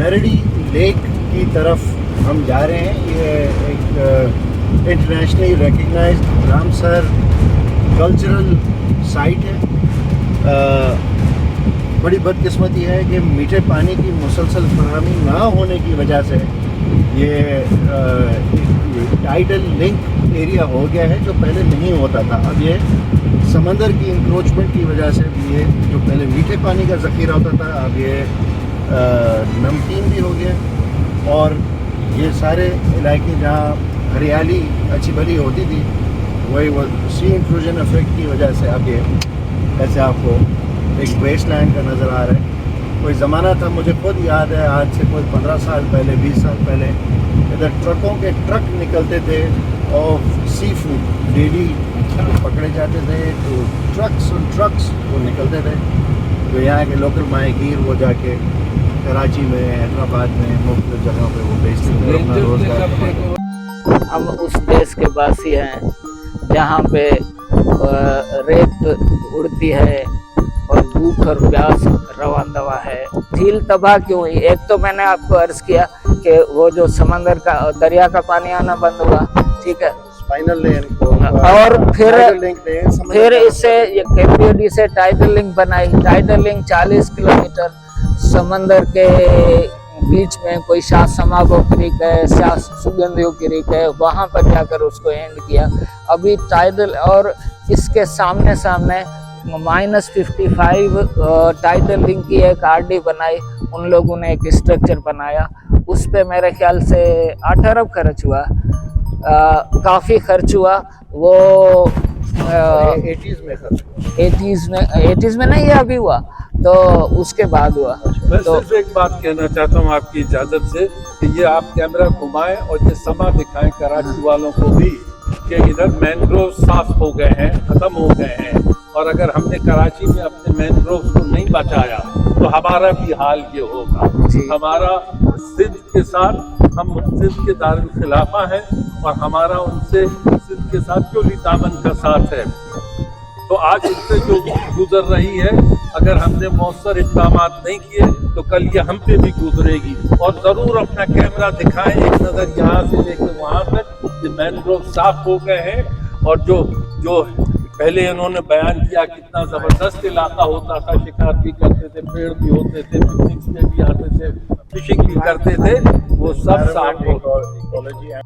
मैरडी lake की तरफ हम जा रहे हैं। ये एक internationally recognized Ramsar cultural site है। बड़ी बदकिस्मती है कि मीठे पानी की मुसलसल फराहमी ना होने की वजह से ये टाइडल लिंक एरिया हो गया है, जो पहले नहीं होता था। अब ये समंदर की इंक्रोचमेंट की वजह से भी ये जो पहले मीठे पानी का ज़ख़ीरा होता था, अब ये नमकीन भी हो गया। और ये सारे इलाके जहाँ हरियाली अच्छी भली होती थी, वही वो सी इंट्रूजन इफेक्ट की वजह से अब ये ऐसे आपको एक वेस्टलैंड का नज़र आ रहा है। कोई ज़माना था, मुझे खुद याद है, आज से कोई 15 साल पहले, 20 साल पहले इधर ट्रकों के ट्रक निकलते थे और सी फूड डेली पकड़े जाते थे। तो ट्रक्स वो निकलते थे, तो यहाँ के लोकल माहीगीर वो जाके कराची में, हैदराबाद में, मुख्तलिफ जगहों पे वो बेचते थे अपना रोज़गार। हम उस देश के वासी हैं जहाँ पे रेत उड़ती है और भूख और प्यास रवा दवा है। झील तबाह क्यों हुई? एक तो मैंने आपको अर्ज किया कि वो जो समंदर का दरिया का पानी आना बंद हुआ, ठीक है, स्पाइनल लिंक और फिर इससे केपीओडी से टाइडल लिंक बनाई। टाइडल लिंक 40 किलोमीटर समंदर के बीच में कोई शाह समागो क्रीक है, शाह सुगंधियों क्रीक है, वहां पर जाकर उसको एंड किया। अभी टाइडल और इसके सामने -55 टाइडल लिंक की एक आरडी बनाई। उन लोगों ने एक स्ट्रक्चर बनाया, उस पे मेरे ख्याल से 8 अरब खर्च हुआ। काफ़ी खर्च हुआ। वो 80s में नहीं, अभी हुआ, तो उसके बाद हुआ। मैं तो सिर्फ एक बात कहना चाहता हूँ आपकी इजाज़त से कि ये आप कैमरा घुमाएं और ये समा दिखाएं कराची वालों को भी कि इधर मैनग्रोव साफ हो गए हैं, ख़त्म हो गए हैं। और अगर हमने कराची में अपने मैनग्रोव को नहीं बचाया तो हमारा भी हाल ये होगा। हमारा सिंध के साथ, हम सिंध के दारुल खिलाफा हैं और हमारा उनसे सिंध के साथ क्यों दामन का साथ है। तो आज इनसे जो गुजर रही है, अगर हमने मौसर इक़दाम नहीं किए तो कल ये हम पे भी गुजरेगी। और ज़रूर अपना कैमरा दिखाएं, एक नज़र यहाँ से लेकर वहाँ तक। ये मैनग्रोव साफ हो गए हैं और जो पहले इन्होंने बयान किया कितना ज़बरदस्त इलाका होता था, शिकार भी करते थे, पेड़ भी होते थे, पिकनिक्स पे भी आते थे, फिशिंग भी करते थे, वो सब साफ हो गए।